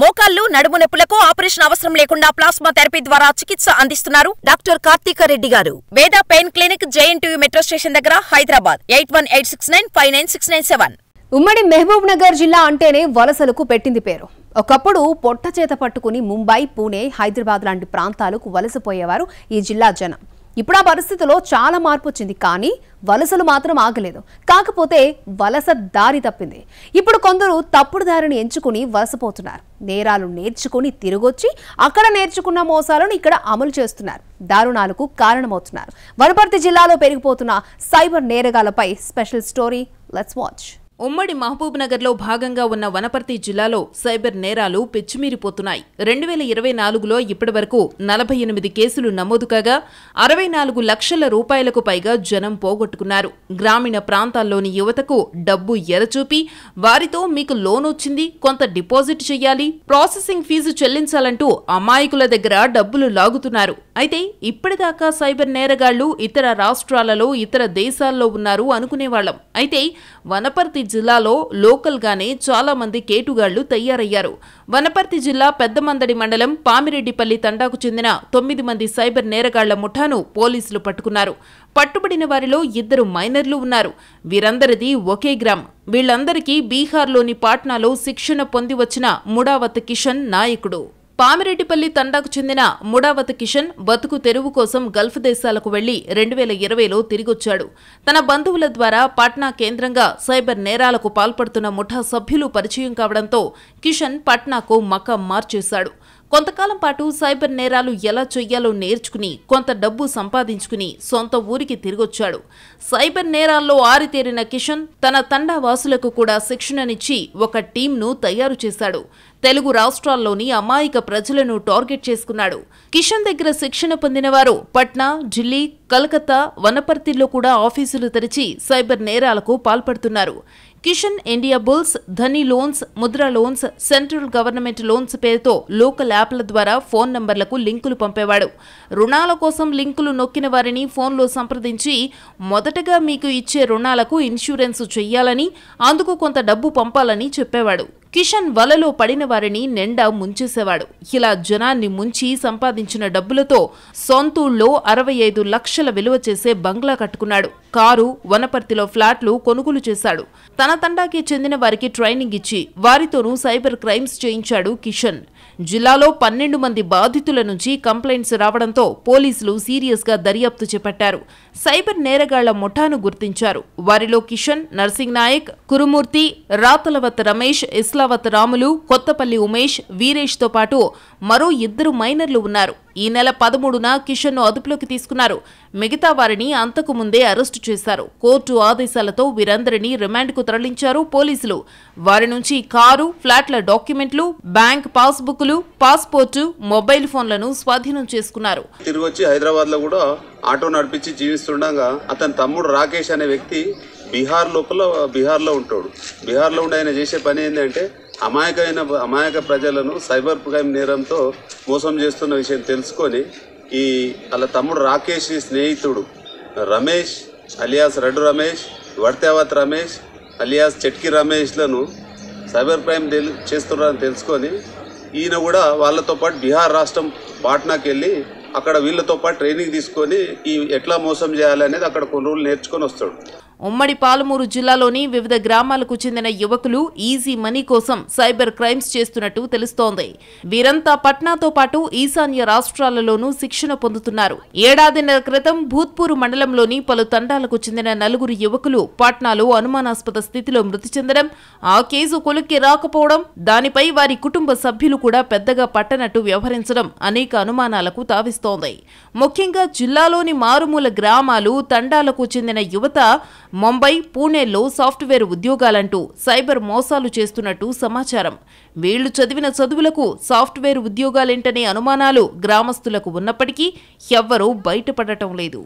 మోకాళ్లు నడుము నొప్పులకు ఆపరేషన్ అవసరం లేకుండా ప్లాస్మా థెరపీ ద్వారా చికిత్స అందిస్తున్నారు డాక్టర్ కార్తీక రెడ్డి గారు. వేద pain clinic JNTU metro station దగ్గర హైదరాబాద్ 8186959697. ఉమ్మడి మహబూబ్ నగర్ జిల్లా అంటేనే వలసలకు పెట్టింది పేరు. ఒకప్పుడు పొట్ట చేత పట్టుకుని ముంబై, పూణే, హైదరాబాద్ లాంటి ప్రాంతాలకు వలసపోయేవారు ఈ జిల్లా జనం. ఇప్పుడు ఆ పరిస్థితిలో చాలా మార్పు వచ్చింది. కానీ వలసలు మాత్రం ఆగలేదు. కాకపోతే వలస దారి తప్పింది. ఇప్పుడు కొందరు తప్పుడు దారిని ఎంచుకుని వలసపోతున్నారు. నేరాలు నేర్చుకుని తిరిగొచ్చి అక్కడ నేర్చుకున్న మోసాలను ఇక్కడ అమలు చేస్తున్నారు. దారుణాలకు కారణమవుతున్నారు. వనపర్తి జిల్లాలో పెరిగిపోతున్న సైబర్ నేరగాలపై స్పెషల్ స్టోరీ. Let's watch. ఉమ్మడి మహబూబ్ నగర్లో భాగంగా ఉన్న వనపర్తి జిల్లాలో సైబర్ నేరాలు పెచ్చిమీరిపోతున్నాయి. 2024లో ఇప్పటి వరకు 48 కేసులు నమోదు కాగా 64 లక్షల రూపాయలకు పైగా జనం పోగొట్టుకున్నారు. గ్రామీణ ప్రాంతాల్లోని యువతకు డబ్బు ఎరచూపి వారితో మీకు లోన్ వచ్చింది, కొంత డిపాజిట్ చెయ్యాలి, ప్రాసెసింగ్ ఫీజు చెల్లించాలంటూ అమాయకుల దగ్గర డబ్బులు లాగుతున్నారు. అయితే ఇప్పటిదాకా సైబర్ నేరగాళ్లు ఇతర రాష్ట్రాలలో, ఇతర దేశాల్లో ఉన్నారు అనుకునేవాళ్లం. అయితే వనపర్తి జిల్లాలో లోకల్ గానే చాలా మంది కేటుగాళ్లు తయారయ్యారు. వనపర్తి జిల్లా పెద్దమందడి మండలం పామిరెడ్డిపల్లి తండాకు చెందిన 9 మంది సైబర్ నేరగాళ్ల ముఠాను పోలీసులు పట్టుకున్నారు. పట్టుబడిన వారిలో 2 మైనర్లు ఉన్నారు. వీరందరిది ఒకే గ్రామం. వీళ్లందరికీ బీహార్లోని పాట్నాలో శిక్షణ పొంది వచ్చిన ముడావత్ కిషన్ నాయకుడు. పామిరెడ్డిపల్లి తండాకు చెందిన ముడావత్ కిషన్ బతుకు తెరువు కోసం గల్ఫ్ దేశాలకు వెళ్లి 2020లో తిరిగొచ్చాడు. తన బంధువుల ద్వారా పాట్నా కేంద్రంగా సైబర్ నేరాలకు పాల్పడుతున్న ముఠా సభ్యులు పరిచయం కావడంతో కిషన్ పాట్నాకు మకాం మార్చేశాడు. కొంతకాలం పాటు సైబర్ నేరాలు ఎలా చెయ్యాలో నేర్చుకుని కొంత డబ్బు సంపాదించుకుని సొంత ఊరికి తిరిగొచ్చాడు. సైబర్ నేరాల్లో ఆరితేరిన కిషన్ తన తండా వాసులకు కూడా శిక్షణనిచ్చి ఒక టీంను తయారు చేశాడు. తెలుగు రాష్ట్రాల్లోని అమాయక ప్రజలను టార్గెట్ చేసుకున్నాడు. కిషన్ దగ్గర శిక్షణ పొందినవారు పట్నా, ఢిల్లీ, కలకత్తా, వనపర్తిలో కూడా ఆఫీసులు తెరిచి సైబర్ నేరాలకు పాల్పడుతున్నారు. Kishan India bulls, Dhani loans, Mudra loans, central government loans పేరుతో లోకల్ యాప్ల ద్వారా ఫోన్ నంబర్లకు లింకులు పంపేవాడు. రుణాల కోసం లింకులు నొక్కిన వారిని ఫోన్లో సంప్రదించి మొదటగా మీకు ఇచ్చే రుణాలకు ఇన్సూరెన్స్ చెయ్యాలని, అందుకు కొంత డబ్బు పంపాలని చెప్పేవాడు. కిషన్ వలలో పడిన వారిని నిండా ముంచేసేవాడు. ఇలా జనాన్ని ముంచి సంపాదించిన డబ్బులతో సొంతూళ్లో 65 లక్షల విలువ చేసే బంగ్లా కట్టుకున్నాడు. కారు, వనపర్తిలో ఫ్లాట్లు కొనుగోలు చేశాడు. తన తండాకి చెందిన వారికి ట్రైనింగ్ ఇచ్చి వారితోనూ సైబర్ క్రైమ్స్ చేయించాడు కిషన్. జిల్లాలో 12 మంది బాధితుల నుంచి కంప్లైంట్స్ రావడంతో పోలీసులు సీరియస్ గా దర్యాప్తు చేపట్టారు. సైబర్ నేరగాళ్ల ముఠాను గుర్తించారు. వారిలో కిషన్, నర్సింగ్ నాయక్, కురుమూర్తి, రాతలవత్ రమేష్, ఇస్లావత్ రాములు, కొత్తపల్లి ఉమేష్, వీరేష్ తో పాటు మరో 2 మైనర్లు ఉన్నారు. ఈ నెల 13న కిషన్ ను అదుపులోకి తీసుకున్నారు. మిగతా వారిని అంతకు ముందే అరెస్టు చేశారు. కోర్టు ఆదేశాలతో వీరందరినీ రిమాండ్కు తరలించారు పోలీసులు. వారి నుంచి కారు, ఫ్లాట్ల డాక్యుమెంట్లు, బ్యాంక్ పాస్బుక్లు, పాస్పోర్టు, మొబైల్ ఫోన్లను స్వాధీనం చేసుకున్నారు. తిరిగి వచ్చి హైదరాబాద్ లో కూడా ఆటో నడిపించి జీవిస్తుండగా అతని తమ్ముడు రాకేష్ అనే వ్యక్తి బీహార్లో ఉంటాడు. బీహార్లో ఉండి ఆయన చేసే పని ఏంటంటే అమాయక ప్రజలను సైబర్ క్రైమ్ నేరంతో మోసం చేస్తున్న విషయం తెలుసుకొని వాళ్ళ తమ్ముడు రాకేష్ స్నేహితుడు రమేష్ అలియాస్ రెడ్డు రమేష్, వర్తేవత్ రమేష్ అలియాస్ చెట్కి రమేష్లను సైబర్ క్రైమ్ చేస్తున్నారని తెలుసుకొని ఈయన కూడా వాళ్ళతో పాటు బీహార్ రాష్ట్రం పాట్నాకి వెళ్ళి అక్కడ వీళ్ళతో పాటు ట్రైనింగ్ తీసుకొని ఎట్లా మోసం చేయాలి అనేది అక్కడ కొన్ని రోజులు నేర్చుకొని వస్తాడు. ఉమ్మడి పాలమూరు జిల్లాలోని వివిధ గ్రామాలకు చెందిన యువకులు ఈజీ మనీ కోసం సైబర్ క్రైమ్స్ చేస్తున్నట్టు తెలుస్తోంది. వీరంతా పట్నాతో పాటు ఈశాన్య రాష్ట్రాలలోనూ శిక్షణ పొందుతున్నారు. ఏడాదిన్నర క్రితం భూత్పూర్ మండలంలోని పలు తండాలకు చెందిన 4 యువకులు పాట్నాలో అనుమానాస్పద స్థితిలో మృతి చెందడం, ఆ కేసు కొలిక్కి రాకపోవడం, దానిపై వారి కుటుంబ సభ్యులు కూడా పెద్దగా పట్టనట్టు వ్యవహరించడం అనేక అనుమానాలకు తావిస్తోంది. ముఖ్యంగా జిల్లాలోని మారుమూల గ్రామాలు, తండాలకు చెందిన యువత ముంబై, పూణేలో సాఫ్ట్వేర్ ఉద్యోగాలంటూ సైబర్ మోసాలు చేస్తున్నట్టు సమాచారం. వీళ్లు చదివిన చదువులకు సాఫ్ట్వేర్ ఉద్యోగాలేంటనే అనుమానాలు గ్రామస్తులకు ఉన్నప్పటికీ ఎవ్వరూ బయటపడటం లేదు.